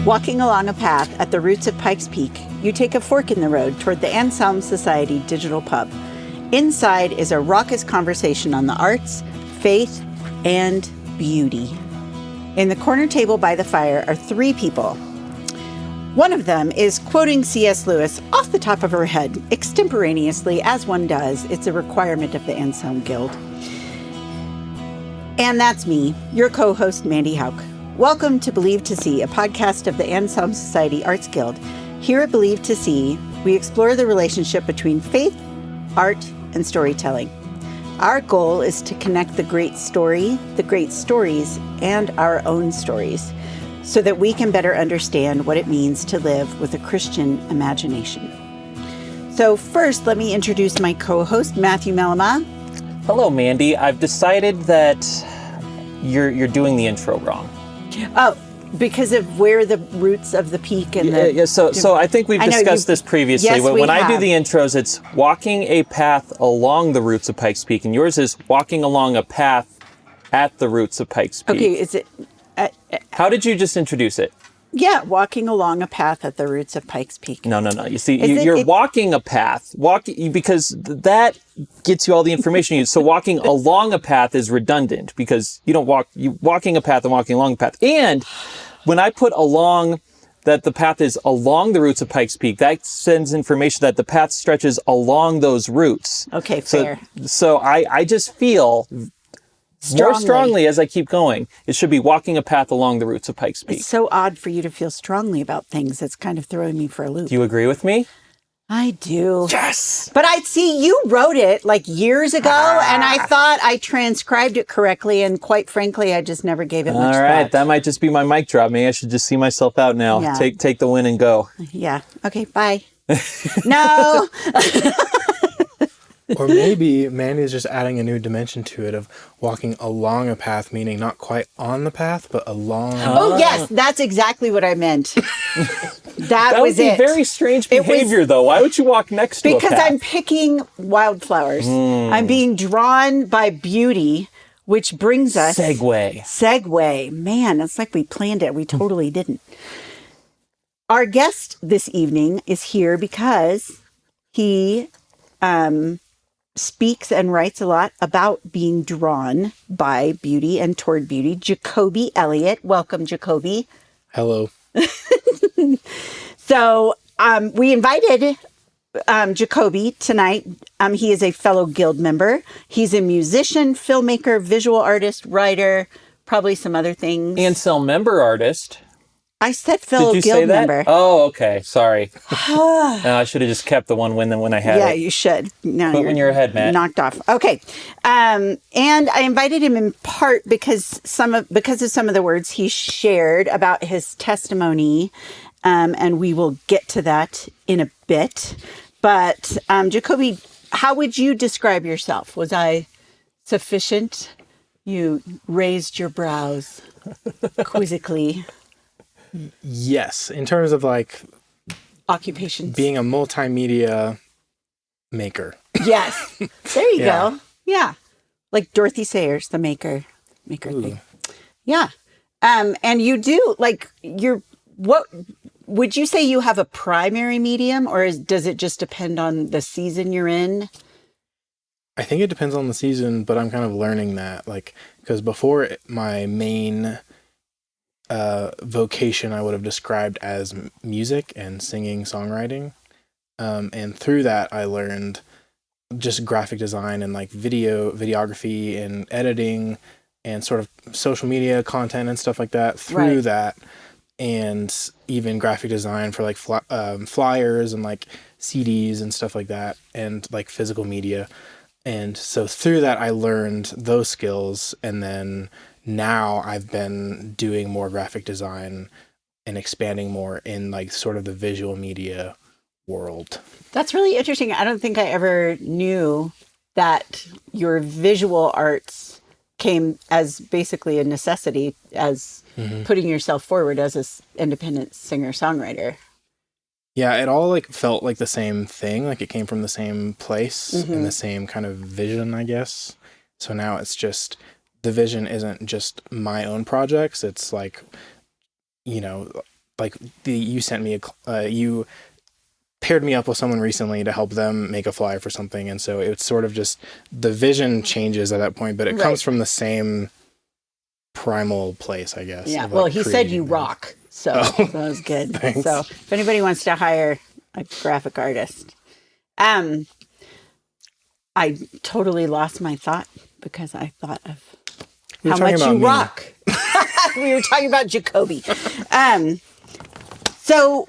Walking along a path at the roots of Pikes Peak, you take a fork in the road toward the Anselm Society digital pub. Inside is a raucous conversation on the arts, faith, and beauty. In the corner table by the fire are three people. One of them is quoting C.S. Lewis off the top of her head, extemporaneously, as one does. It's a requirement of the Anselm Guild. And that's me, your co-host, Mandy Hauk. Welcome to Believe to See, a podcast of the Anselm Society Arts Guild. Here at Believe to See, we explore the relationship between faith, art, and storytelling. Our goal is to connect the great story, the great stories, and our own stories, so that we can better understand what it means to live with a Christian imagination. So first, let me introduce my co-host, Matthew Melema. Hello, Mandy. I've decided that you're doing the intro wrong. Oh, because of where the roots of the peak and the... Yeah, so I think we've discussed this previously. Yes, when I have. do the intros, it's walking a path along the roots of Pikes Peak, and yours is walking along a path at the roots of Pikes Peak. Okay, is it... How did you just introduce it? Yeah, walking along a path at the roots of Pikes Peak. No. You see, you're walking a path. Because that gets you all the information you need. So walking along a path is redundant because you don't walking a path and walking along a path. And when I put along that the path is along the roots of Pikes Peak, that sends information that the path stretches along those roots. Okay, fair. So I just feel... more strongly as I keep going, it should be walking a path along the roots of Pikes Peak. It's so odd for you to feel strongly about things. It's kind of throwing me for a loop. Do you agree with me? I do. Yes! But I see you wrote it like years ago, and I thought I transcribed it correctly, and quite frankly, I just never gave it much All right, thought. that might just be my mic drop. Maybe I should just see myself out now. Yeah. Take the win and go. Yeah. Okay, bye. No! Or maybe Mandy's just adding a new dimension to it of walking along a path, meaning not quite on the path, but along. Oh, yes, that's exactly what I meant. That was would be it. very strange behavior, though. Why would you walk next to a Because path? I'm picking wildflowers. I'm being drawn by beauty, which brings us... Segue. Man, it's like we planned it. We totally didn't. Our guest this evening is here because he... speaks and writes a lot about being drawn by beauty and toward beauty. Jacoby Elliott. Welcome, Jacoby. Hello. So we invited Jacoby tonight. He is a fellow guild member. He's a musician, filmmaker, visual artist, writer, probably some other things. Anselm member artist. I said fellow Did you guild say that? member. Oh, okay. Sorry. I should have just kept the one when I had it. Yeah, you should. No, But when you're ahead, Matt. Knocked off. Okay. And I invited him in part because of some of the words he shared about his testimony. And we will get to that in a bit. But Jacoby, how would you describe yourself? Was I sufficient? You raised your brows quizzically. Yes, in terms of like Occupations. being a multimedia maker. Yes. There you Yeah. go. Yeah. Like Dorothy Sayers, the maker Ooh. thing. Yeah. And you do what would you say you have a primary medium, or does it just depend on the season you're in? I think it depends on the season, but I'm kind of learning that, like, because before my main vocation I would have described as music and singing, songwriting. And through that, I learned just graphic design and like videography and editing and sort of social media content and stuff like that through that. And even graphic design for like flyers and like CDs and stuff like that, and like physical media. And so through that, I learned those skills. And then now I've been doing more graphic design and expanding more in like sort of the visual media world. That's really interesting. I don't think I ever knew that your visual arts came as basically a necessity, as putting yourself forward as an independent singer-songwriter. Yeah, it all like felt like the same thing. Like it came from the same place and the same kind of vision, I guess. So now it's just the vision isn't just my own projects. It's like, you know, like you sent me you paired me up with someone recently to help them make a flyer for something. And so it's sort of just the vision changes at that point, but it comes from the same primal place, I guess. Yeah. Well, he said you rock. So that was good. Thanks. So if anybody wants to hire a graphic artist, I totally lost my thought because I thought of how much you rock. We were talking about Jacoby. So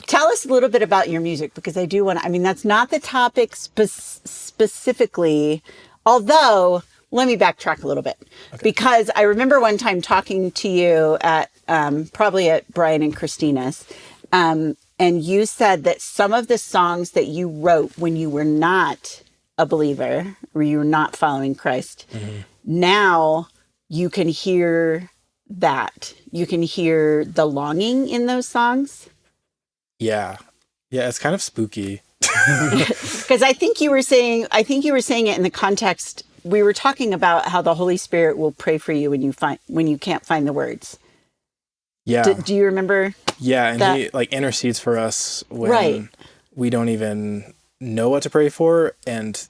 tell us a little bit about your music, because I do want to, I mean, that's not the topic specifically, although let me backtrack a little bit, because I remember one time talking to you at, probably at Brian and Christina's, and you said that some of the songs that you wrote when you were not a believer, or you were not following Christ, now you can hear that. You can hear the longing in those songs. Yeah, it's kind of spooky. Because I think you were saying it in the context, we were talking about how the Holy Spirit will pray for you when you can't find the words. Yeah. Do you remember? Yeah, and he like intercedes for us when we don't even know what to pray for, and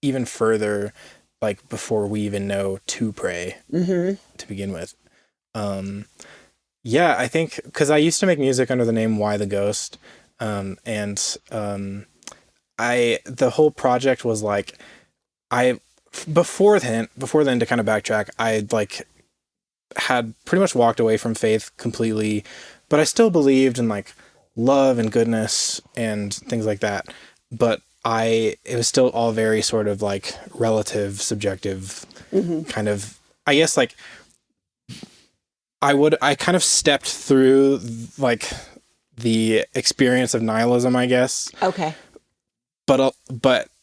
even further, like before we even know to pray to begin with. Yeah, I think because I used to make music under the name Why the Ghost, the whole project was like, before then to kind of backtrack, I like had pretty much walked away from faith completely, but I still believed in like love and goodness and things like that. But it was still all very sort of like relative, subjective kind of, I guess like, I kind of stepped through like the experience of nihilism, I guess. Okay. But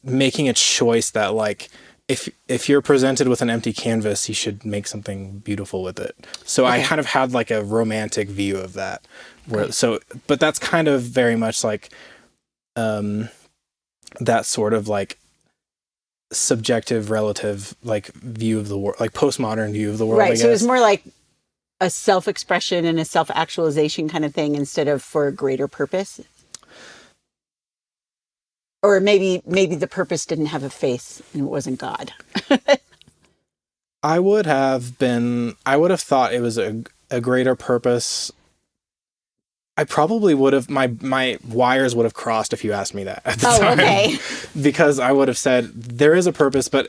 making a choice that like, if you're presented with an empty canvas, you should make something beautiful with it. So I kind of had like a romantic view of that. But that's kind of very much like, that sort of like subjective, relative, like view of the world, like postmodern view of the world. Right. So it was more like a self-expression and a self-actualization kind of thing instead of for a greater purpose. Or maybe the purpose didn't have a face and it wasn't God. I would have thought it was a greater purpose. I probably would have, my wires would have crossed if you asked me that at the time. Okay. Because I would have said, there is a purpose, but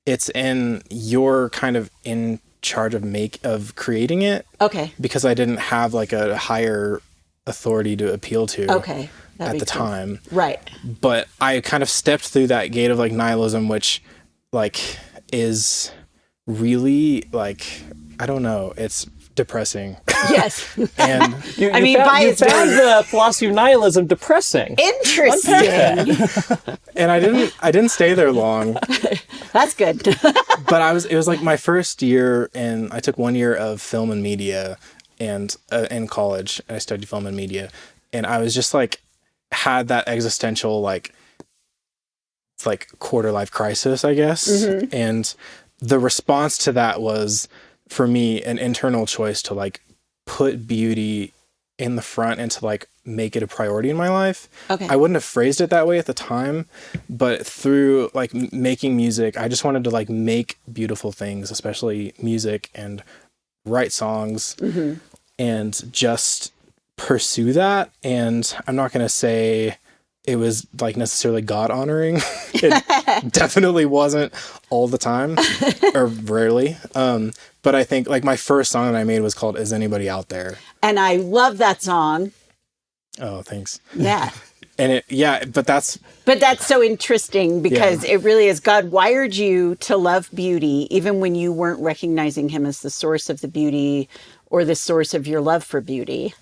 it's in your kind of in charge of creating it. Okay. Because I didn't have like a higher authority to appeal to. Okay. At the time. Right. But I kind of stepped through that gate of like nihilism, which like is really like, I don't know, it's depressing. Yes. And you found the philosophy of nihilism depressing. Interesting. And I didn't stay there long. That's good. But it was like my first year, and I took 1 year of film and media and in college, and I studied film and media, and I was just like had that existential like quarter life crisis, I guess. And the response to that was, for me, an internal choice to like put beauty in the front and to like make it a priority in my life. Okay. I wouldn't have phrased it that way at the time, but through like making music, I just wanted to like make beautiful things, especially music, and write songs and just pursue that. And I'm not going to say it was like necessarily God honoring. It definitely wasn't all the time, or rarely. But I think like my first song that I made was called Is Anybody Out There? And I love that song. Oh, thanks. Yeah. And but that's so interesting, because it really is, God wired you to love beauty even when you weren't recognizing him as the source of the beauty or the source of your love for beauty.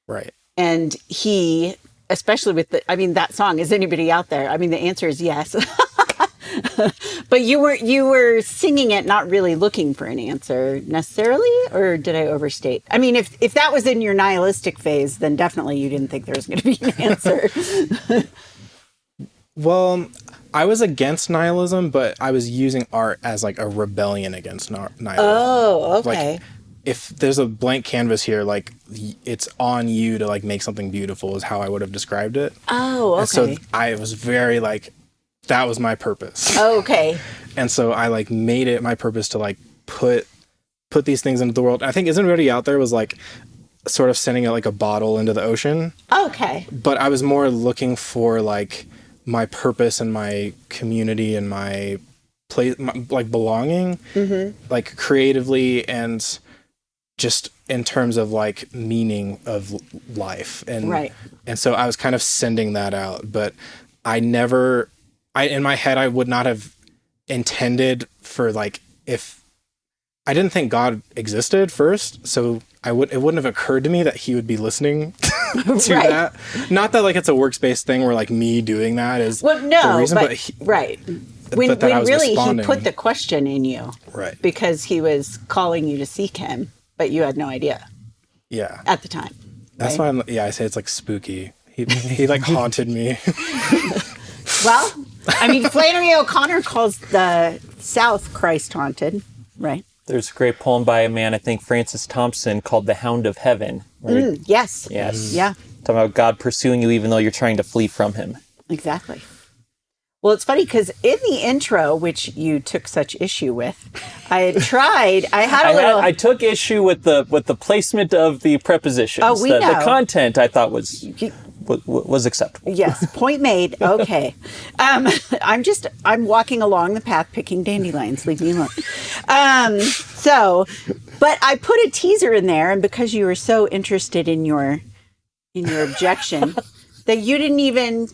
Right. And he, especially with that song, Is Anybody Out There? I mean, the answer is yes. But you were singing it not really looking for an answer necessarily, or did I overstate? I mean, if that was in your nihilistic phase, then definitely you didn't think there was going to be an answer. Well, I was against nihilism, but I was using art as like a rebellion against nihilism. Oh, okay. Like, if there's a blank canvas here, like it's on you to like make something beautiful is how I would have described it. Oh, okay. And so I was very like, that was my purpose. Oh, okay. And so I like made it my purpose to like put these things into the world. I think Isn't Everybody Out There was like sort of sending it like a bottle into the ocean. Okay. But I was more looking for like my purpose and my community and my place, like belonging, like creatively and just in terms of like meaning of life. And and so I was kind of sending that out, but in my head, I would not have intended for like, if I didn't think God existed first, so it wouldn't have occurred to me that he would be listening to that. Not that like it's a workspace thing where like me doing that is the reason, but when really responding. He put the question in you, right? Because he was calling you to seek him, but you had no idea. Yeah, at the time. That's why I say it's like spooky. He like haunted me. Well, I mean, Flannery O'Connor calls the South Christ haunted, right? There's a great poem by a man, I think Francis Thompson, called The Hound of Heaven. Yes. Yes. Yeah. Talking about God pursuing you even though you're trying to flee from him. Exactly. Well, it's funny because in the intro, which you took such issue with, I took issue with the placement of the prepositions. Oh, we know. The content I thought was acceptable. Yes, point made. Okay. I'm walking along the path picking dandelions. Leave me alone. But I put a teaser in there, and because you were so interested in your objection, that you didn't even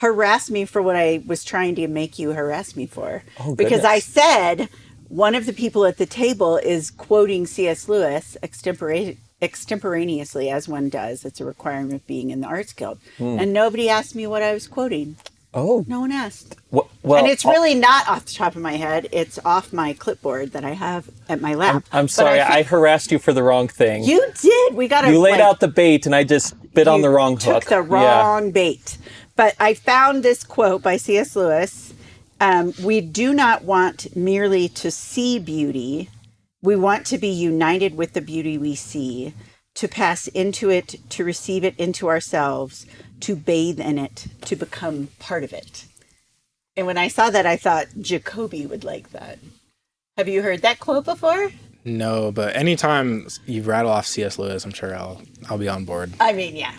harass me for what I was trying to make you harass me for. Oh, because I said one of the people at the table is quoting C.S. Lewis extemporaneously, as one does. It's a requirement of being in the Arts Guild. And nobody asked me what I was quoting. Oh. No one asked. Well, and it's really not off the top of my head. It's off my clipboard that I have at my lap. I'm sorry, I harassed you for the wrong thing. You did. You laid out the bait and I just bit on the wrong hook. Took the wrong bait. But I found this quote by C.S. Lewis. We do not want merely to see beauty. We want to be united with the beauty we see, to pass into it, to receive it into ourselves, to bathe in it, to become part of it. And when I saw that, I thought Jacoby would like that. Have you heard that quote before? No, but anytime you rattle off C.S. Lewis, I'm sure I'll be on board. I mean, yeah.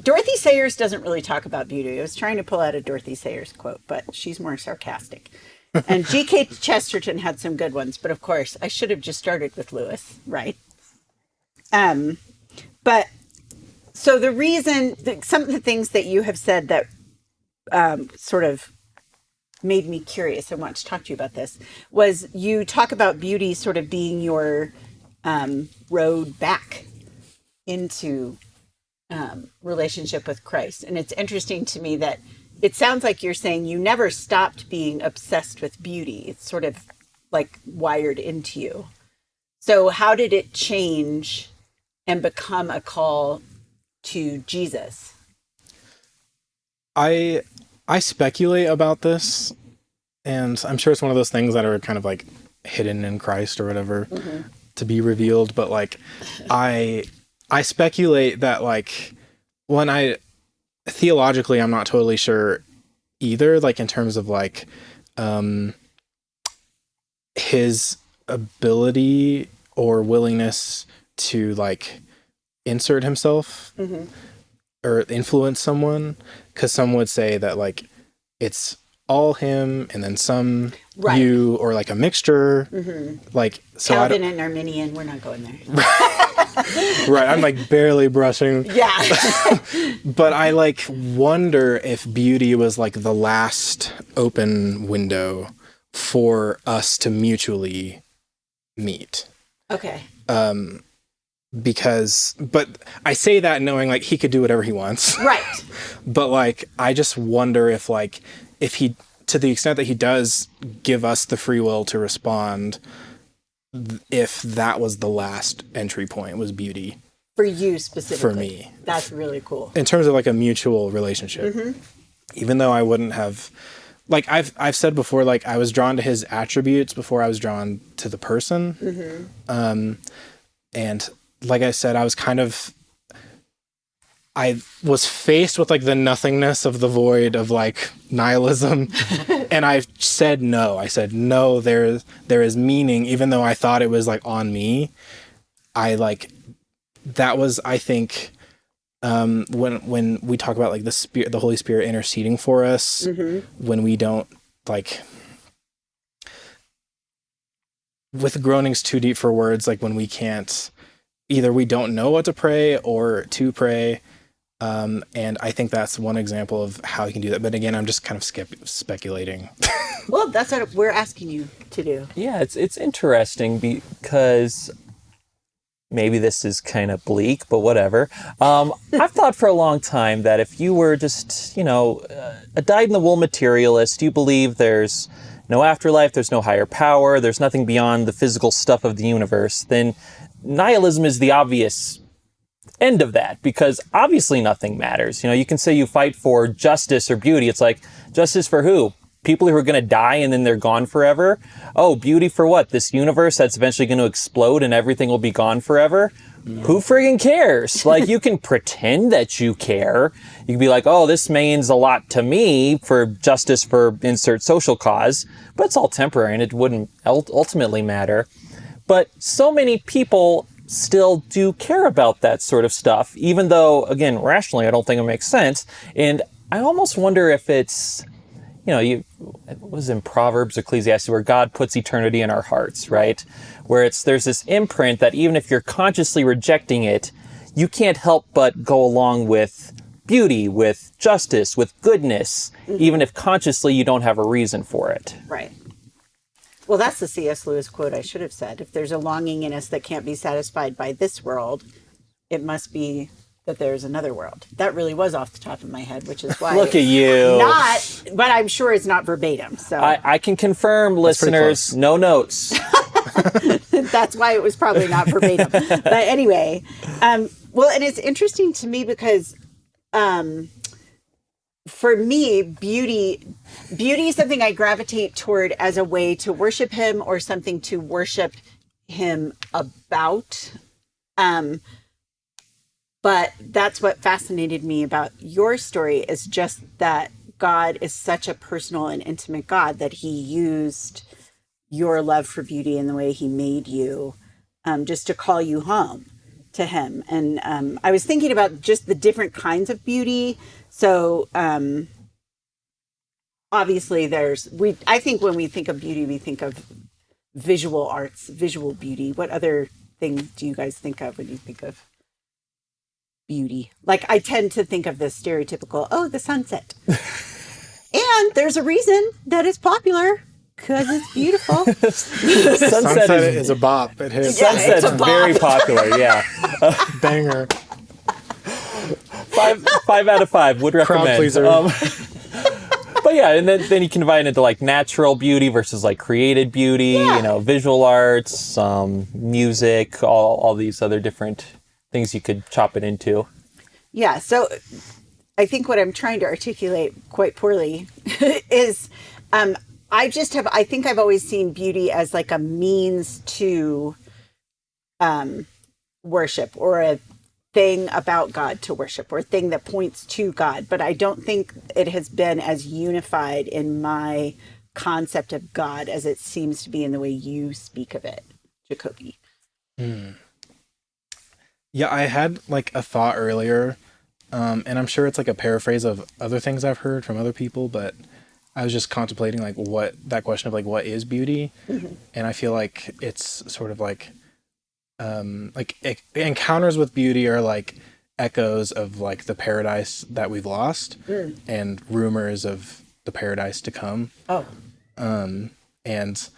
Dorothy Sayers doesn't really talk about beauty. I was trying to pull out a Dorothy Sayers quote, but she's more sarcastic. And G.K. Chesterton had some good ones, but of course, I should have just started with Lewis, right? But so the reason, some of the things that you have said that sort of made me curious and want to talk to you about this was you talk about beauty sort of being your road back into relationship with Christ. And it's interesting to me that it sounds like you're saying you never stopped being obsessed with beauty. It's sort of like wired into you. So how did it change and become a call to Jesus? I speculate about this, and I'm sure it's one of those things that are kind of like hidden in Christ or whatever to be revealed. But like, I speculate that like theologically, I'm not totally sure either, like in terms of like his ability or willingness to like insert himself or influence someone, because some would say that like it's all him and then some you, or like a mixture. Like so Calvin and Arminian, we're not going there. Right, I'm like barely brushing. Yeah. But I like wonder if beauty was like the last open window for us to mutually meet. Okay. But I say that knowing like he could do whatever he wants. Right. But like I just wonder if he, to the extent that he does give us the free will to respond, if that was the last entry point, was beauty. For you specifically. For me. That's really cool. In terms of like a mutual relationship. even though I wouldn't have, like I've said before, like I was drawn to his attributes before I was drawn to the person. And like I said, I was faced with like the nothingness of the void of like nihilism. And I said no. I said, no, there is meaning, even though I thought it was like on me. That was, I think, when we talk about like the Holy Spirit interceding for us, when we don't like, with groanings too deep for words, like when we can't, either we don't know what to pray or to pray. And I think that's one example of how you can do that. But again, I'm just kind of speculating. Well, that's what we're asking you to do. Yeah, it's interesting because maybe this is kind of bleak, but whatever. I've thought for a long time that if you were just, a dyed-in-the-wool materialist, you believe there's no afterlife, there's no higher power, there's nothing beyond the physical stuff of the universe, then nihilism is the obvious end of that, because obviously nothing matters. You can say you fight for justice or beauty. It's like, justice for who? People who are going to die and then they're gone forever? Oh, beauty for what? This universe that's eventually going to explode and everything will be gone forever? Who friggin' cares? Like, you can pretend that you care. You can be like, oh, this means a lot to me for justice for insert social cause, but it's all temporary and it wouldn't ultimately matter. But so many people still do care about that sort of stuff, even though, again, rationally, I don't think it makes sense. And I almost wonder if it's, it was in Proverbs, Ecclesiastes, where God puts eternity in our hearts, right? Where there's this imprint that even if you're consciously rejecting it, you can't help but go along with beauty, with justice, with goodness, even if consciously you don't have a reason for it. Right. Well, that's the C.S. Lewis quote I should have said. If there's a longing in us that can't be satisfied by this world, it must be that there's another world. That really was off the top of my head, which is why. Look at you. But I'm sure it's not verbatim. So I can confirm, listeners, no notes. That's why it was probably not verbatim. But anyway, well, and it's interesting to me because for me, beauty is something I gravitate toward as a way to worship him or something to worship him about. But that's what fascinated me about your story, is just that God is such a personal and intimate God that he used your love for beauty and the way he made you just to call you home to him. And I was thinking about just the different kinds of beauty. So obviously I think when we think of beauty, we think of visual arts, visual beauty. What other thing do you guys think of when you think of beauty? Like, I tend to think of the stereotypical, the sunset. And there's a reason that it's popular, because it's beautiful. Sunset is a bop. It hits. Yeah, Sunset's it's a bop. very popular, yeah. Banger. 5 out of 5 would recommend. Crowd pleaser. But yeah, and then you can divide it into like natural beauty versus like created beauty, visual arts, music, all these other different things you could chop it into. Yeah, so I think what I'm trying to articulate quite poorly is I think I've always seen beauty as like a means to worship, or a thing about God to worship, or a thing that points to God. But I don't think it has been as unified in my concept of God as it seems to be in the way you speak of it, Jacoby. Yeah, I had like a thought earlier, and I'm sure it's like a paraphrase of other things I've heard from other people, but I was just contemplating like that question of like, what is beauty? And I feel like it's sort of like encounters with beauty are like echoes of like the paradise that we've lost and rumors of the paradise to come. And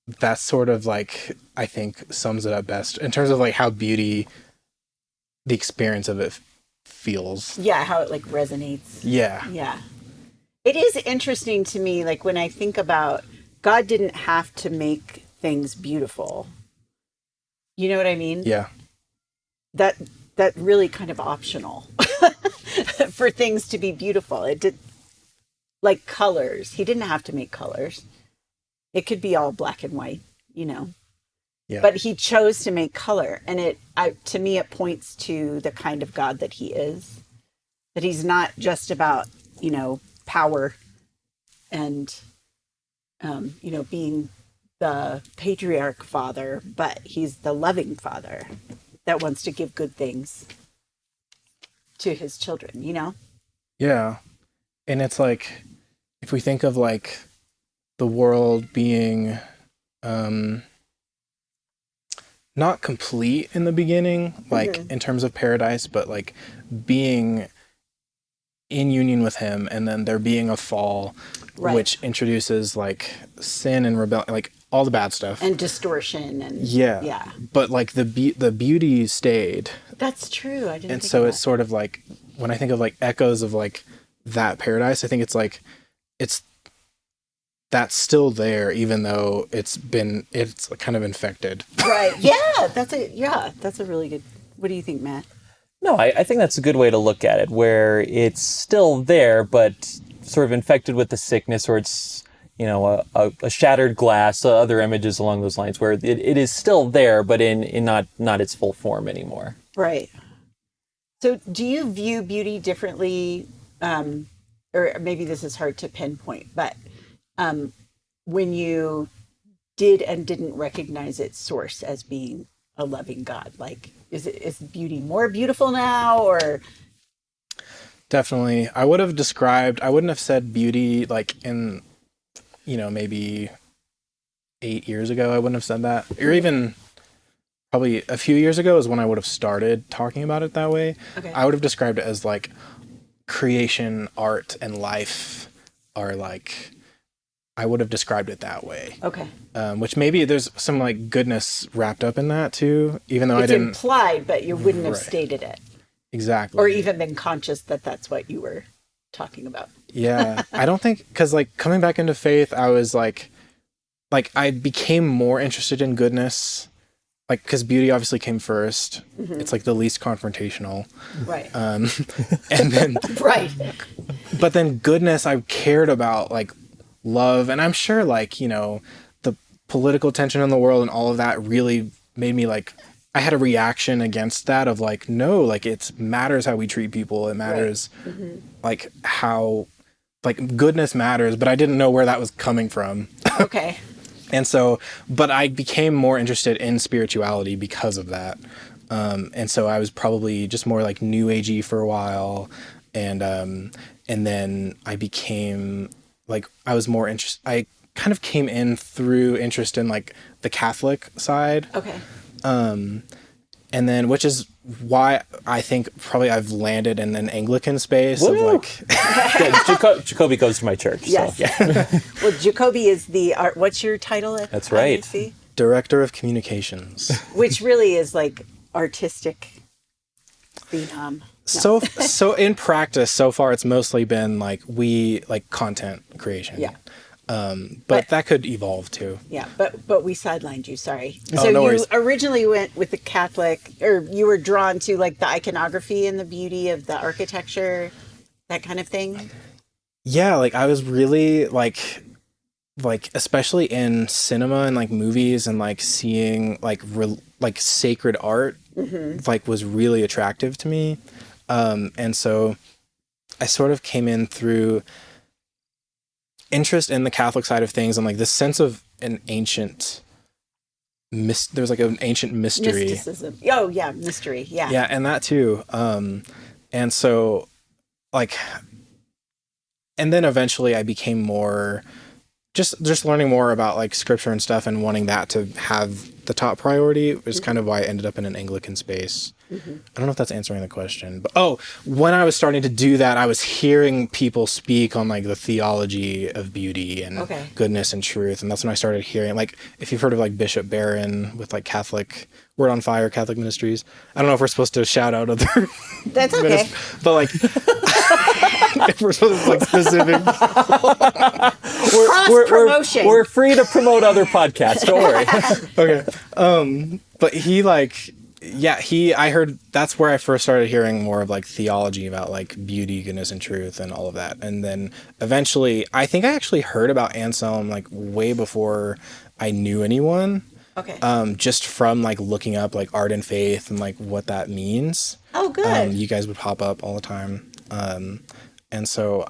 that's sort of like, I think sums it up best in terms of like how beauty, the experience of it feels. Yeah, how it like resonates. Yeah. It is interesting to me, like when I think about God didn't have to make things beautiful. You know what I mean? Yeah. That really kind of optional for things to be beautiful. like colors. He didn't have to make colors. It could be all black and white, Yeah. But he chose to make color. And to me, it points to the kind of God that he is. That he's not just about, power and, being the patriarch father, but he's the loving father that wants to give good things to his children, Yeah. And it's like, if we think of like the world being not complete in the beginning, like in terms of paradise, but like being in union with him, and then there being a fall, which introduces like sin and rebellion, like all the bad stuff and distortion and yeah. But like the beauty stayed. That's true. I didn't. And think so of it's sort of like when I think of like echoes of like that paradise, I think it's like that's still there, even though it's kind of infected. Right. Yeah. That's a really good. What do you think, Matt? No, I think that's a good way to look at it, where it's still there, but sort of infected with the sickness, or it's, a shattered glass, other images along those lines, where it is still there, but in not its full form anymore. Right. So do you view beauty differently, or maybe this is hard to pinpoint, but when you did and didn't recognize its source as being a loving God, like, is beauty more beautiful now, or? Definitely. I wouldn't have said beauty like in, maybe 8 years ago, I wouldn't have said that. Or even probably a few years ago is when I would have started talking about it that way. Okay. I would have described it as like creation, art, and life are like, I would have described it that way. Okay. Which maybe there's some like goodness wrapped up in that too, even though it's I didn't. It's implied, but you wouldn't have stated it. Exactly. Or even been conscious that that's what you were talking about. Yeah. I don't think, because like coming back into faith, I was like I became more interested in goodness, like, because beauty obviously came first. Mm-hmm. It's like the least confrontational. Right. And then. Right. But then goodness, I cared about like love. And I'm sure like, the political tension in the world and all of that really made me like, I had a reaction against that of like, no, like it matters how we treat people. It matters like how, like goodness matters, but I didn't know where that was coming from. Okay. And so, but I became more interested in spirituality because of that. And so I was probably just more like new agey for a while. And then I became like, I was more interested. I kind of came in through interest in like the Catholic side. Okay. And then, which is why I think probably I've landed in an Anglican space. Woo! Of like, yeah, Jacoby goes to my church. Yes. So, yeah. Well, Jacoby is the art. What's your title at That's right. IAC? Director of Communications. Which really is like artistic phenom. No. So in practice, so far, it's mostly been like content creation. Yeah. But that could evolve too. Yeah, but we sidelined you, sorry. Oh, So no you worries. originally went with the Catholic, or you were drawn to like the iconography and the beauty of the architecture, that kind of thing? Yeah, like I was really like especially in cinema and like movies and like seeing like sacred art like was really attractive to me. And so I sort of came in through interest in the Catholic side of things and like this sense of an ancient there's like an ancient mystery. Mysticism. Oh yeah, mystery. Yeah. Yeah, and that too. And so like, and then eventually I became more just learning more about like scripture and stuff and wanting that to have the top priority is kind of why I ended up in an Anglican space. I don't know if that's answering the question, but when I was starting to do that, I was hearing people speak on like the theology of beauty and goodness and truth. And that's when I started hearing, like, if you've heard of like Bishop Barron with like Catholic Word on Fire, Catholic Ministries. I don't know if we're supposed to shout out other That's okay. but like if we're supposed to like specific promotion. We're free to promote other podcasts, don't worry. Okay. But he like I heard that's where I first started hearing more of like theology about like beauty, goodness, and truth and all of that. And then eventually, I think I actually heard about Anselm like way before I knew anyone. Okay. Just from like looking up like art and faith and like what that means. Oh, good. You guys would pop up all the time. And so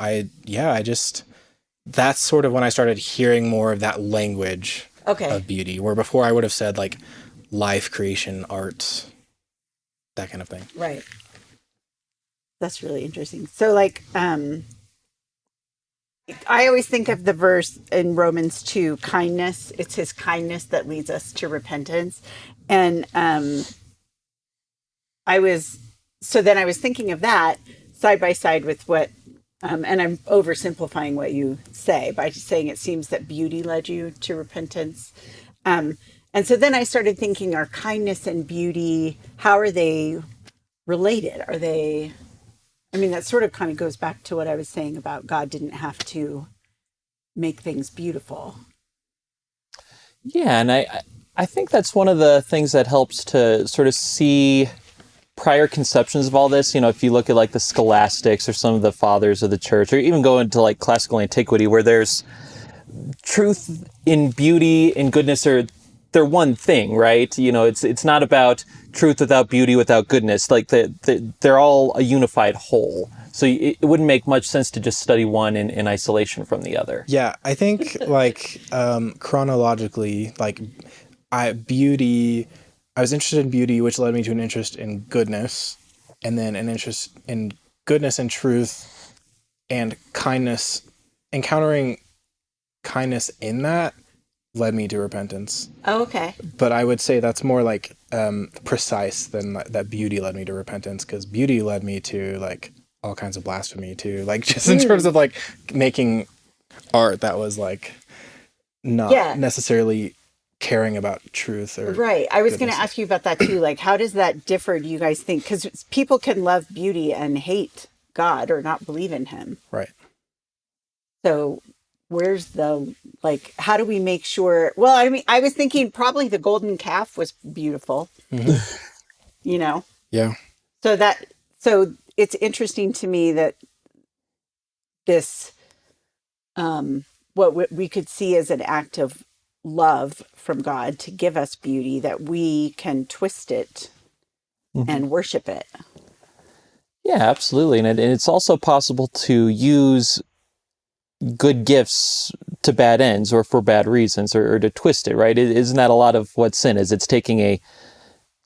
that's sort of when I started hearing more of that language of beauty, where before I would have said like life, creation, art, that kind of thing. Right. That's really interesting. So like, I always think of the verse in Romans 2, kindness. It's his kindness that leads us to repentance. And I was thinking of that side by side with what, and I'm oversimplifying what you say by just saying it seems that beauty led you to repentance. And so then I started thinking, are kindness and beauty, how are they related? Are they, I mean, that sort of kind of goes back to what I was saying about God didn't have to make things beautiful. Yeah, and I think that's one of the things that helps to sort of see prior conceptions of all this. You know, if you look at like the scholastics or some of the fathers of the church, or even go into like classical antiquity, where there's truth in beauty and goodness they're one thing, right? You know, it's not about truth without beauty, without goodness. Like they're all a unified whole. So it wouldn't make much sense to just study one in isolation from the other. Yeah, I think like chronologically, like I was interested in beauty, which led me to an interest in goodness, and then an interest in goodness and truth and kindness. Encountering kindness in that led me to repentance. Oh, okay. But I would say that's more like precise than that beauty led me to repentance, because beauty led me to like all kinds of blasphemy too, like just in terms of like making art that was like not necessarily caring about truth or right. I was going to ask you about that too. Like, how does that differ, do you guys think? Because people can love beauty and hate God or not believe in him. Right. So where's the, like, how do we make sure? Well, I mean, I was thinking probably the golden calf was beautiful, you know? Yeah. So it's interesting to me that this, what we could see as an act of love from God to give us beauty, that we can twist it and worship it. Yeah, absolutely. And it's also possible to use good gifts to bad ends or for bad reasons, or to twist it, right? Isn't that a lot of what sin is? It's taking a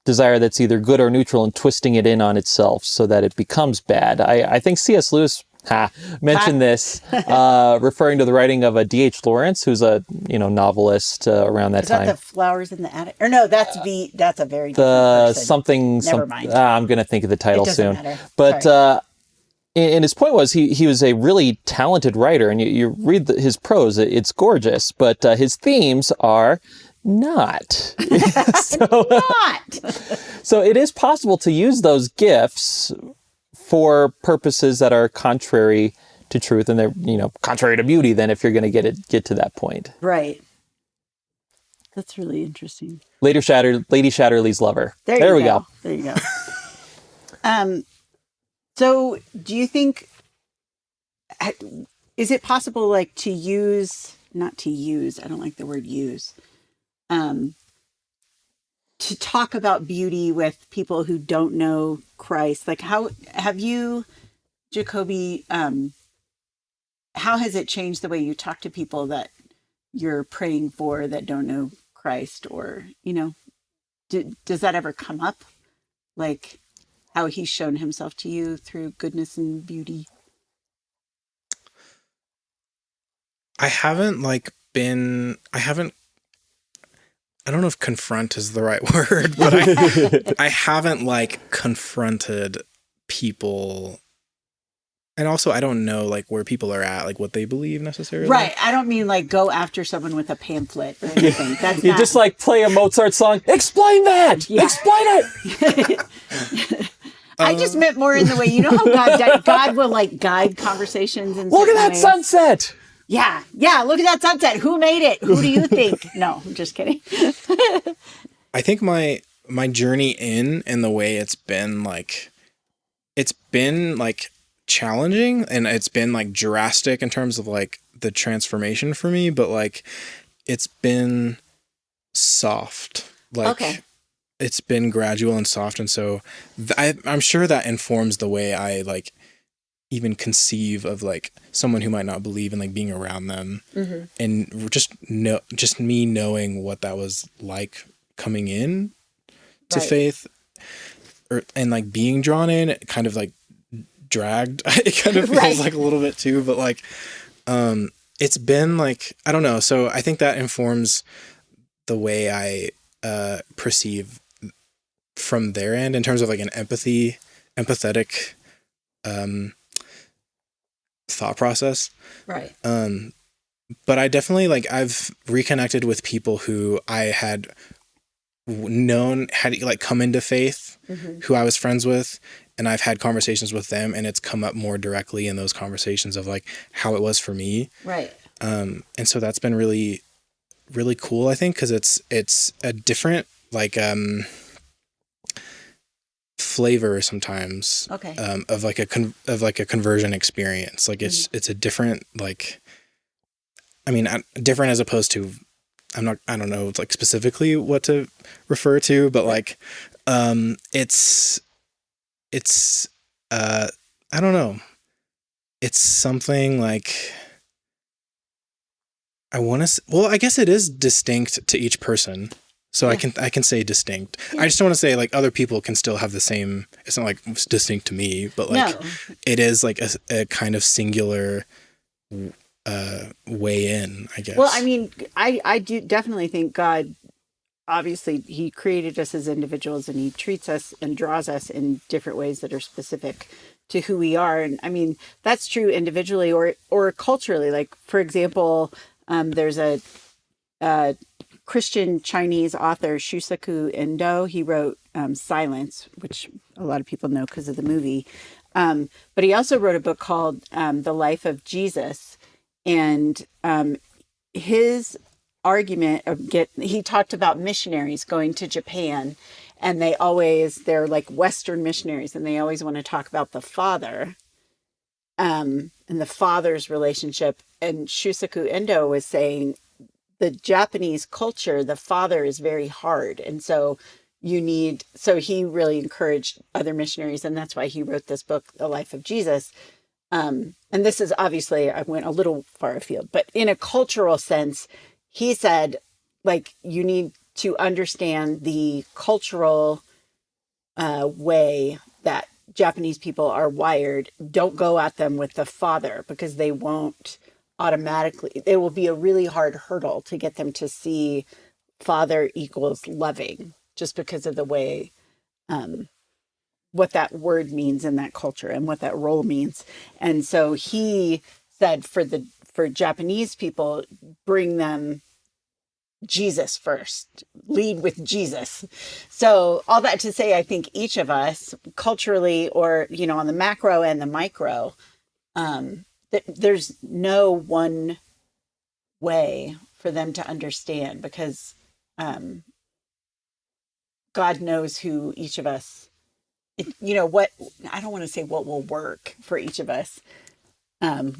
desire that's either good or neutral and twisting it in on itself so that it becomes bad. I think C.S. Lewis mentioned this, referring to the writing of a D.H. Lawrence, who's a novelist around that time. Is that the Flowers in the Attic? Or no, that's a very different person. Never mind. I'm going to think of the title soon. Matter. But and his point was he was a really talented writer, and you read his prose, it's gorgeous, but his themes are not. So it is possible to use those gifts for purposes that are contrary to truth, and they're contrary to beauty. Then, if you're going to get to that point, right? That's really interesting. Lady Shatterley's lover. There we go. There you go. So, do you think is it possible, like, to use? Not to use. I don't like the word use. To talk about beauty with people who don't know Christ. Like, how have you, Jacoby, how has it changed the way you talk to people that you're praying for that don't know Christ? Or, does that ever come up? Like, how he's shown himself to you through goodness and beauty? I don't know if confront is the right word, but I haven't like confronted people. And also, I don't know like where people are at, like what they believe necessarily. Right. I don't mean like go after someone with a pamphlet or anything. That's you just like play a Mozart song. Explain that. Yeah. Explain it. I just meant more in the way, how God will like guide conversations and look at that sunset. Yeah. Look at that sunset. Who made it? Who do you think? No, I'm just kidding. I think my my journey in and the way it's been like challenging, and it's been like drastic in terms of like the transformation for me, but like it's been soft. Like, okay. It's been gradual and soft. And so I'm sure that informs the way I like even conceive of like someone who might not believe in like being around them, and just me knowing what that was like coming in to faith, and like being drawn in, kind of like dragged. It kind of feels like a little bit too, but like, it's been like, I don't know. So I think that informs the way I perceive from their end in terms of like an empathetic thought process. Right. But I definitely like, I've reconnected with people who I had known had like come into faith, who I was friends with, and I've had conversations with them, and it's come up more directly in those conversations of like how it was for me. Right. And so that's been really, really cool, I think, because it's a different like flavor sometimes, of like a conversion experience. Like it's a different, like, I mean, different as opposed to, I don't know like specifically what to refer to, but like it's I don't know, it's something like, I guess it is distinct to each person. So I can say distinct. I just don't want to say like other people can still have the same. It's not like it's distinct to me, but like it is like a kind of singular way in, I guess. Well, I mean, I do definitely think God, obviously, he created us as individuals, and he treats us and draws us in different ways that are specific to who we are. And I mean, that's true individually or culturally. Like, for example, there's a Christian Chinese author, Shusaku Endo. He wrote Silence, which a lot of people know because of the movie. But he also wrote a book called The Life of Jesus. And his argument he talked about missionaries going to Japan, and they're like Western missionaries, and they always want to talk about the Father, and the Father's relationship. And Shusaku Endo was saying the Japanese culture, the father is very hard. And so he really encouraged other missionaries. And that's why he wrote this book, The Life of Jesus. And this is obviously, I went a little far afield, but in a cultural sense, he said, like, you need to understand the cultural way that Japanese people are wired. Don't go at them with the father, because they won't automatically, it will be a really hard hurdle to get them to see father equals loving, just because of the way, what that word means in that culture and what that role means. And so he said for Japanese people, bring them Jesus first, lead with Jesus. So all that to say, I think each of us culturally, or, on the macro and the micro, there's no one way for them to understand, because God knows who each of us, what, I don't want to say what will work for each of us.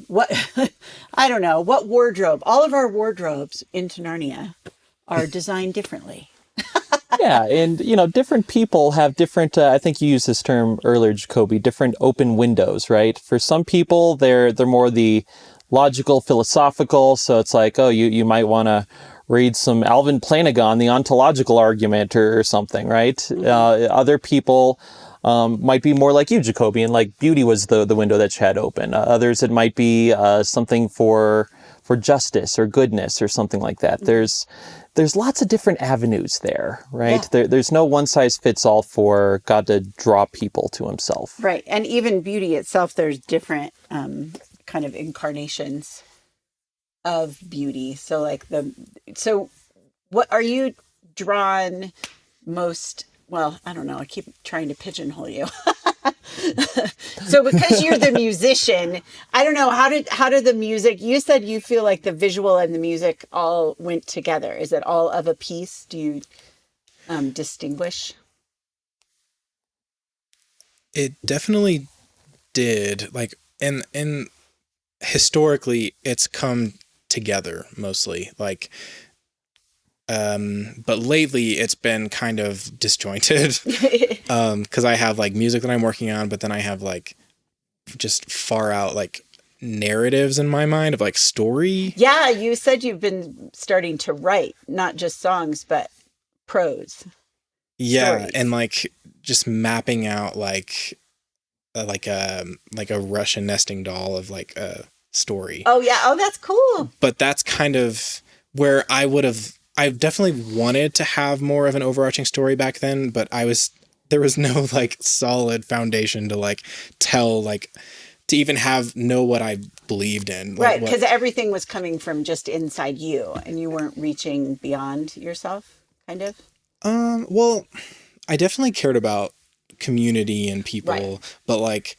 What, I don't know, what wardrobe, all of our wardrobes into Narnia are designed differently. Yeah, and different people have different. I think you used this term earlier, Jacoby. Different open windows, right? For some people, they're more the logical, philosophical. So it's like, oh, you might want to read some Alvin Flanagan, the ontological argument, or something, right? Mm-hmm. Other people might be more like you, Jacoby, and like beauty was the window that you had open. Others, it might be something for justice or goodness or something like that. Mm-hmm. There's lots of different avenues there, right? Yeah. There's no one size fits all for God to draw people to himself. Right. And even beauty itself, there's different kind of incarnations of beauty. So what are you drawn most? Well, I don't know. I keep trying to pigeonhole you. So because you're the musician, I don't know, how did the music, you said you feel like the visual and the music all went together. Is it all of a piece? Do you distinguish? It definitely did. Like, and historically, it's come together mostly. Like, but lately it's been kind of disjointed. Because I have like music that I'm working on, but then I have like just far out like narratives in my mind of like story. Yeah, you said you've been starting to write, not just songs, but prose. Yeah, Stories. and like just mapping out like a Russian nesting doll of like a story. Oh yeah, oh that's cool. But that's kind of where I definitely wanted to have more of an overarching story back then, but there was no like solid foundation to like tell, like to even know what I believed in. Like, Right, because everything was coming from just inside you and you weren't reaching beyond yourself, kind of. Well, I definitely cared about community and people, Right. but like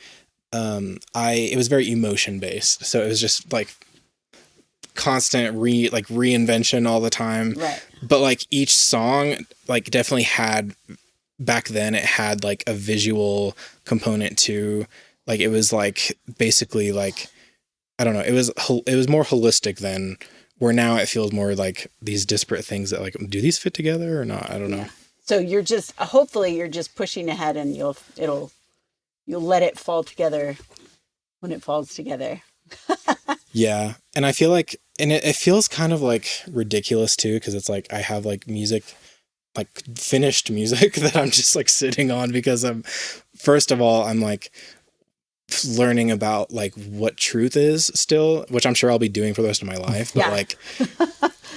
it was very emotion based. So it was just like constant reinvention all the time. Right. But like each song like definitely had, back then it had like a visual component too. Like it was like basically like, I don't know, it was more holistic then, where now it feels more like these disparate things that like, do these fit together or not? I don't know. So hopefully you're just pushing ahead and you'll let it fall together when it falls together. Yeah. And I feel like, and it feels kind of like ridiculous too, because it's like I have like music, like finished music that I'm just like sitting on, because first of all, I'm like learning about like what truth is still, which I'm sure I'll be doing for the rest of my life. But like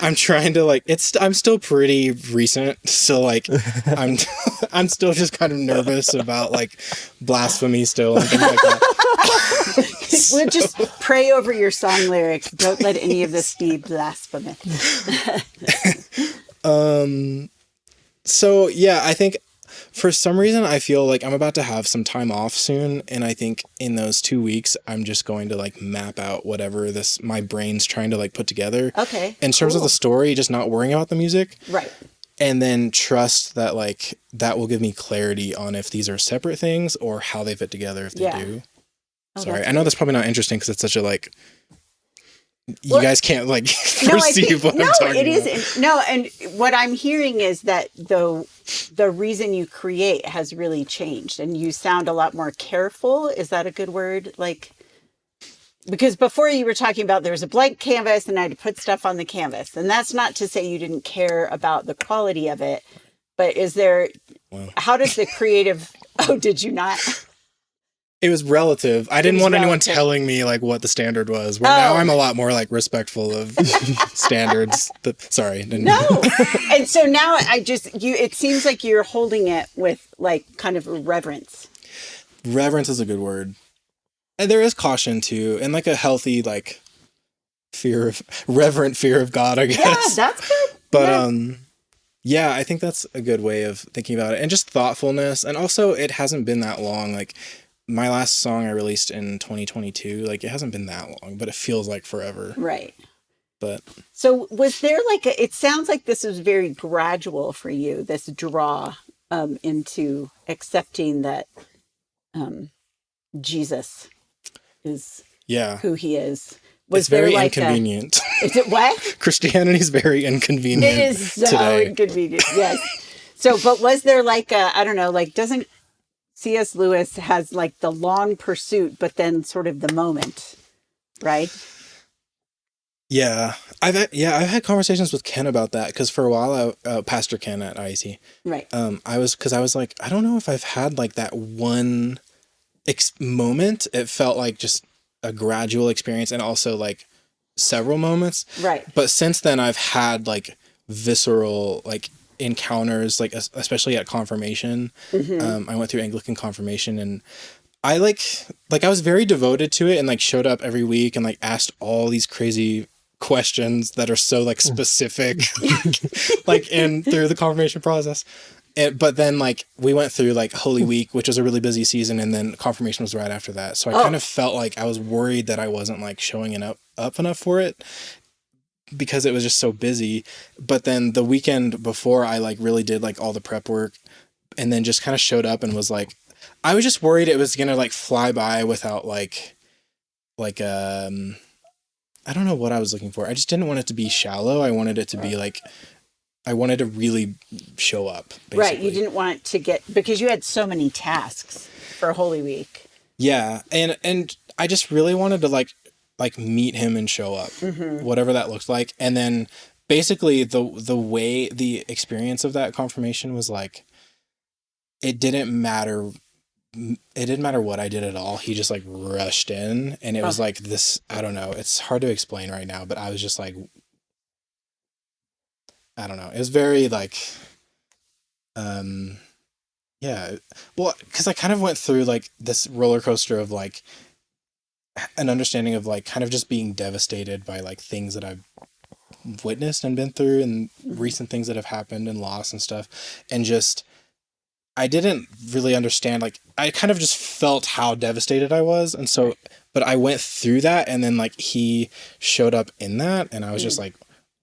I'm trying to like, I'm still pretty recent. So like I'm still just kind of nervous about like blasphemy still and things like that. We'll just pray over your song lyrics. Don't let any of this be blasphemous. So yeah, I think for some reason I feel like I'm about to have some time off soon, and I think in those 2 weeks I'm just going to like map out whatever my brain's trying to like put together. Okay. In terms of the story, just not worrying about the music. Right. And then trust that like that will give me clarity on if these are separate things or how they fit together if they do. Oh, Sorry, I know that's probably not interesting because it's such a like, you guys can't like perceive what I'm talking about. No, it isn't. No, and what I'm hearing is that the reason you create has really changed and you sound a lot more careful. Is that a good word? Like, because before you were talking about there was a blank canvas and I had to put stuff on the canvas. And that's not to say you didn't care about the quality of it, but how does the creative, did you not? It was relative. I didn't want anyone telling me like what the standard was. Where now I'm a lot more like respectful of standards. Sorry. No. And so now it seems like you're holding it with like kind of reverence. Reverence is a good word. And there is caution too. And like a healthy, like reverent fear of God, I guess. Yeah, that's good. But, yeah, I think that's a good way of thinking about it. And just thoughtfulness. And also it hasn't been that long. Like, my last song I released in 2022, like it hasn't been that long, but it feels like forever. Right. But so was there like it sounds like this was very gradual for you, this draw into accepting that Jesus is who he is. It's very inconvenient. Is it what? Christianity is very inconvenient. It is so inconvenient. Yes. So, but was there like I don't know, like doesn't C.S. Lewis has like the long pursuit, but then sort of the moment, right? Yeah, I've had conversations with Ken about that because for a while, Pastor Ken at IEC, right? I was like, I don't know if I've had like that one moment. It felt like just a gradual experience, and also like several moments, right? But since then, I've had like visceral like encounters, like especially at confirmation. Mm-hmm. I went through Anglican confirmation, and I like I was very devoted to it and like showed up every week and like asked all these crazy questions that are so like specific like through the confirmation process. But then like we went through like Holy Week, which was a really busy season, and then confirmation was right after that. So I kind of felt like I was worried that I wasn't like showing up enough for it, because it was just so busy. But then the weekend before, I like really did like all the prep work, and then just kind of showed up and was like, I was just worried it was gonna like fly by without like I don't know what I was looking for. I just didn't want it to be shallow. I wanted it to be like, I wanted to really show up, basically. Right. You didn't want to get, because you had so many tasks for Holy Week. Yeah. And I just really wanted to like meet him and show up, whatever that looked like. And then basically the experience of that confirmation was like, it didn't matter. It didn't matter what I did at all. He just like rushed in, and it was like this, I don't know. It's hard to explain right now, but I was just like, I don't know. It was very like, yeah. Well, because I kind of went through like this roller coaster of like an understanding of like kind of just being devastated by like things that I've witnessed and been through, and recent things that have happened and loss and stuff, and just I didn't really understand. Like I kind of just felt how devastated I was, and so, but I went through that, and then like he showed up in that, and I was just like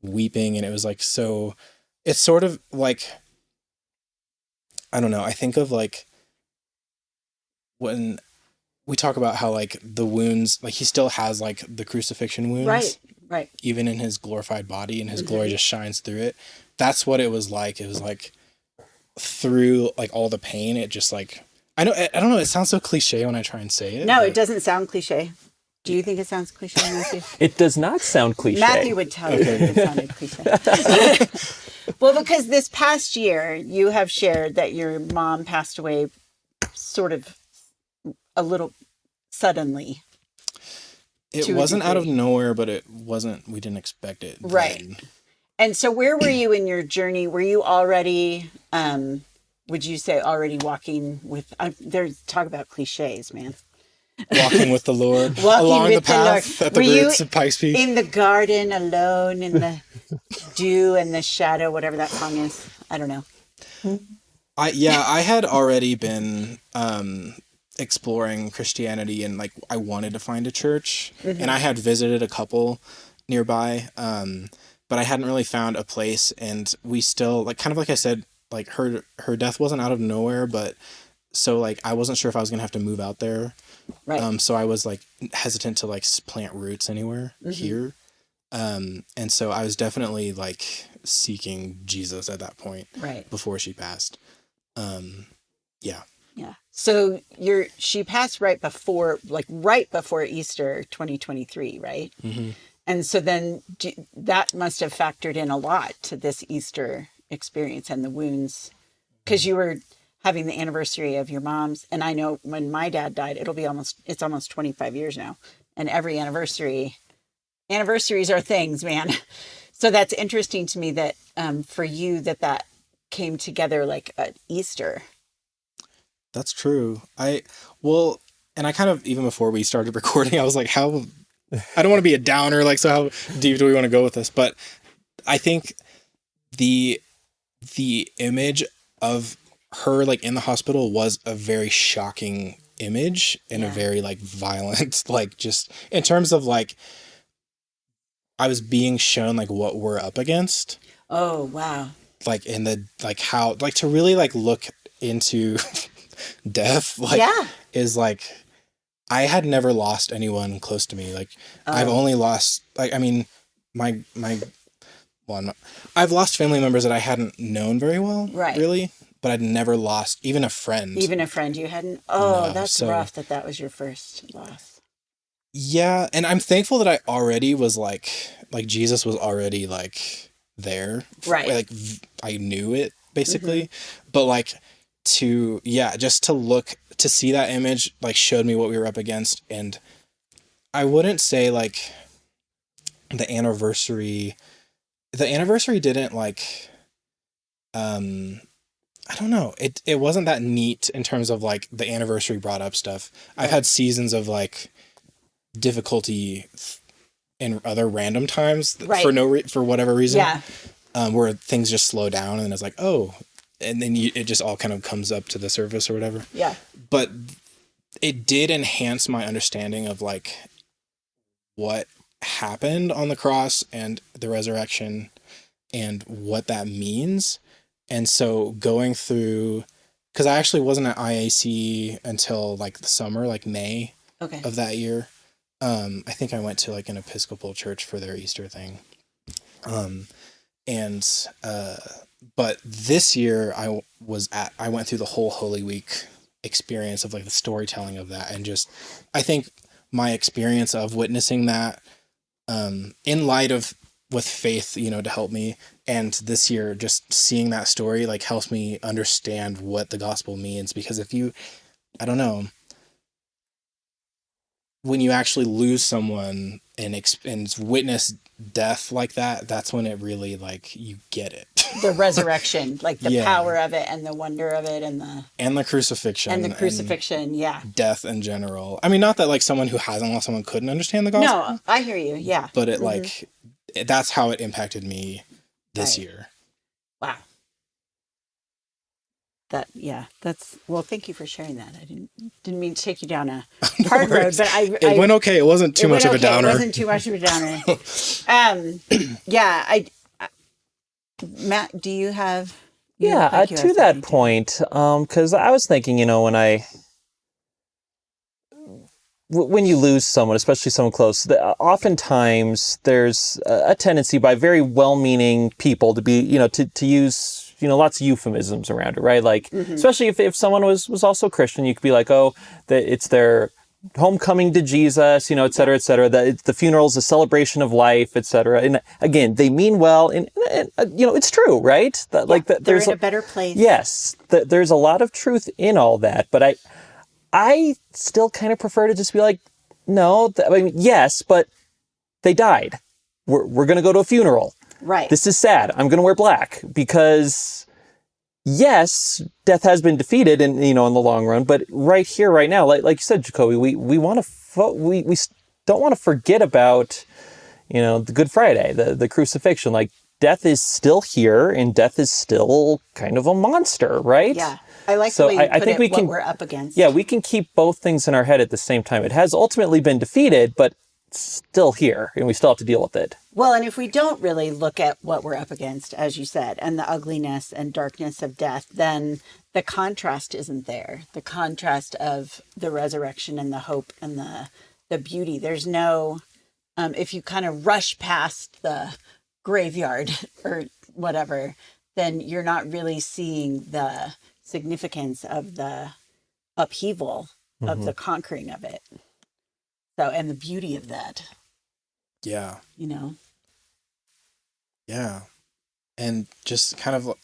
weeping, and it was like so. It's sort of like, I don't know. I think of like when we talk about how like the wounds, like he still has like the crucifixion wounds, right, even in his glorified body, and his glory just shines through it. That's what it was like. It was like through like all the pain, it just like, I don't know. It sounds so cliche when I try and say it. No, it doesn't sound cliche. Do you think it sounds cliche, Matthew? It does not sound cliche. Matthew would tell you it sounded cliche. Well, because this past year you have shared that your mom passed away sort of a little suddenly. It wasn't out of nowhere, but it wasn't, we didn't expect it. Right. Then. And so where were you in your journey? Were you already, would you say already walking with, there's talk about cliches, man. Walking with the Lord along the path at the roots of Pikes Peak. In the garden alone in the dew and the shadow, whatever that song is. I don't know. I had already been exploring Christianity, and like I wanted to find a church, and I had visited a couple nearby, but I hadn't really found a place. And we still, like, kind of like I said, like her death wasn't out of nowhere, but so like I wasn't sure if I was gonna have to move out there. Right. So I was like hesitant to like plant roots anywhere here. And so I was definitely like seeking Jesus at that point. Right. Before she passed. Yeah. Yeah. So she passed right before Easter 2023, right? Mm-hmm. And so then that must have factored in a lot to this Easter experience and the wounds, because you were having the anniversary of your mom's. And I know when my dad died, it's almost 25 years now. And every anniversaries are things, man. So that's interesting to me that for you that came together like at Easter. That's true. And I kind of, even before we started recording, I was like, I don't want to be a downer. Like, so how deep do we want to go with this? But I think the image of her like in the hospital was a very shocking image, and a very like violent, like just in terms of like, I was being shown like what we're up against. Oh, wow. Like in the, like how, like to really like look into death, like is like, I had never lost anyone close to me. Like I've only lost, like, I mean, I've lost family members that I hadn't known very well, right? Really, but I'd never lost even a friend. Even a friend you hadn't? Oh, no, that's rough that was your first loss. Yeah, and I'm thankful that I already was like Jesus was already like there. Right. Like I knew it basically, but like just to look, to see that image like showed me what we were up against. And I wouldn't say like the anniversary didn't like, I don't know. It wasn't that neat in terms of like the anniversary brought up stuff. I've had seasons of like difficulty in other random times for whatever reason. Where things just slow down, and it's like, oh, and then it just all kind of comes up to the surface or whatever. Yeah. But it did enhance my understanding of like what happened on the cross and the resurrection and what that means. And so going through because I actually wasn't at IAC until like the summer, like May of that year. I think I went to like an Episcopal church for their Easter thing. But this year I went through the whole Holy Week experience of like the storytelling of that, and just I think my experience of witnessing that in light of with faith, to help me, and this year just seeing that story like helps me understand what the gospel means, because I don't know, when you actually lose someone and witness death like that, that's when it really like you get it. The resurrection, like the power of it and the wonder of it and the crucifixion. And death in general. I mean, not that like someone who hasn't lost someone couldn't understand the gospel. No, I hear you. Yeah. But it like that's how it impacted me this year. Wow. Well, thank you for sharing that. I didn't mean to take you down a hard road, but it went okay. It wasn't too much of a downer. It wasn't too much of a downer. Matt, do you have? To that point, because I was thinking, when you lose someone, especially someone close, oftentimes there's a tendency by very well-meaning people to be, to use, lots of euphemisms around it, right? Like, especially if someone was also Christian, you could be like, oh, it's their homecoming to Jesus, et cetera, et cetera. The funeral's a celebration of life, et cetera. And again, they mean well, and it's true, right? They're in a better place. Yes, there's a lot of truth in all that, but I still kind of prefer to just be like, no, yes, but they died. We're going to go to a funeral. Right. This is sad. I'm going to wear black because, yes, death has been defeated in the long run, but right here, right now, like you said, Jacoby, we want to we don't want to forget about, the Good Friday, the crucifixion. Like, death is still here, and death is still kind of a monster, right? Yeah. I like the way you put it, what we're up against. Yeah, we can keep both things in our head at the same time. It has ultimately been defeated, but it's still here, and we still have to deal with it. Well, and if we don't really look at what we're up against, as you said, and the ugliness and darkness of death, then the contrast isn't there. The contrast of the resurrection and the hope and the beauty. There's no, if you kind of rush past the graveyard or whatever, then you're not really seeing the significance of the upheaval of the conquering of it. So, and the beauty of that. Yeah. Yeah. And just kind of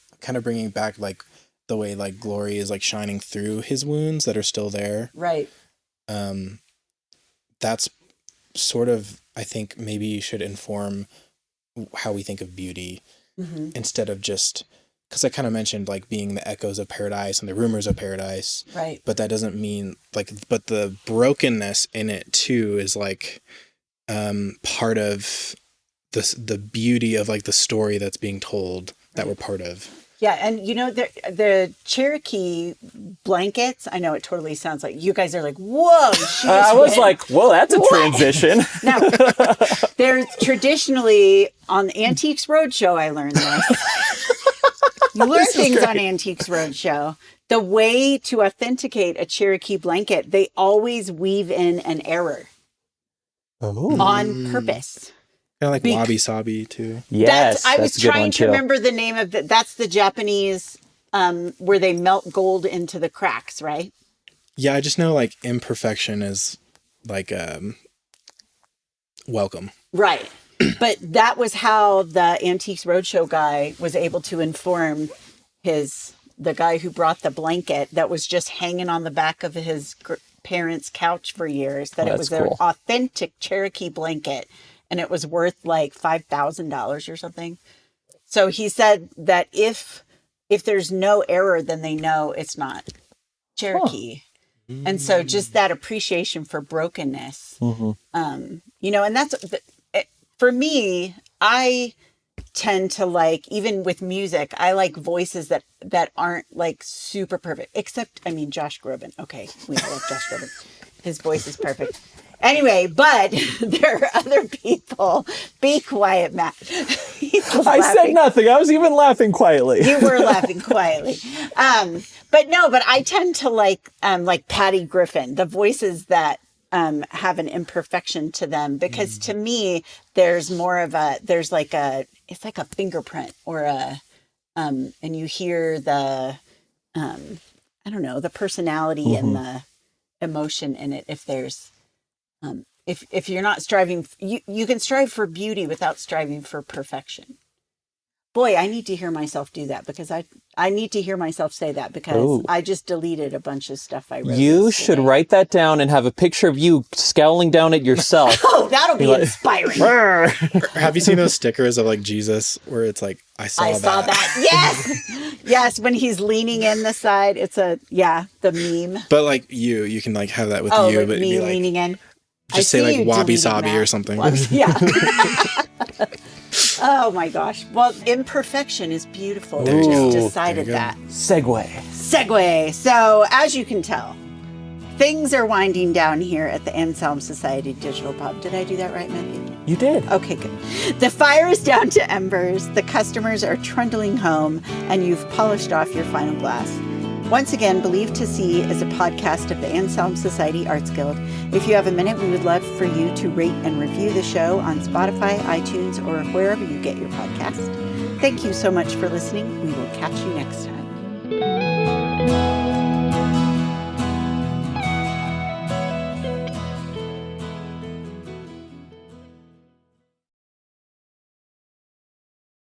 bringing back like the way like glory is like shining through his wounds that are still there. Right. That's sort of, I think maybe should inform how we think of beauty instead of just, because I kind of mentioned like being the echoes of paradise and the rumors of paradise. Right. But that doesn't mean like, but the brokenness in it too is like part of the beauty of like the story that's being told that we're part of. Yeah. And the Cherokee blankets, I know it totally sounds like you guys are like, whoa. I was like, whoa, that's a transition. Now, there's traditionally on the Antiques Roadshow, I learned this. You learn things on Antiques Roadshow. The way to authenticate a Cherokee blanket, they always weave in an error on purpose. Kind of like wabi sabi too. Yes, I was trying to remember the name of that's the Japanese where they melt gold into the cracks, right? Yeah, I just know like imperfection is like welcome. Right. But that was how the Antiques Roadshow guy was able to inform the guy who brought the blanket that was just hanging on the back of his parents' couch for years, that it was an authentic Cherokee blanket, and it was worth like $5,000 or something. So he said that if there's no error, then they know it's not Cherokee. Huh. And so just that appreciation for brokenness, and that's... For me, I tend to like, even with music, I like voices that aren't like super perfect, except, Josh Groban. Okay, we love Josh Groban. His voice is perfect. Anyway, but there are other people. Be quiet, Matt. I said nothing. I was even laughing quietly. You were laughing quietly. But I tend to like Patty Griffin, the voices that have an imperfection to them, because to me, there's more of it's like a fingerprint or and you hear the, I don't know, the personality and the emotion in it. If there's, if you're not striving, you can strive for beauty without striving for perfection. Boy, I need to hear myself do that, because I need to hear myself say that, because I just deleted a bunch of stuff I wrote. You should write that down and have a picture of you scowling down at yourself. Oh, that'll be inspiring. Have you seen those stickers of like Jesus where it's like, I saw that. Yes. Yes. When he's leaning in the side, it's the meme. But like you can like have that with you, like but me be like, leaning in. Just say like wabi sabi or something. Yeah. Oh my gosh. Well, imperfection is beautiful. We just decided that. Segue. So, as you can tell, things are winding down here at the Anselm Society Digital Pub. Did I do that right, Mandy? You did. Okay, good. The fire is down to embers, the customers are trundling home, and you've polished off your final glass. Once again, Believe to See is a podcast of the Anselm Society Arts Guild. If you have a minute, we would love for you to rate and review the show on Spotify, iTunes, or wherever you get your podcast. Thank you so much for listening. We will catch you next time.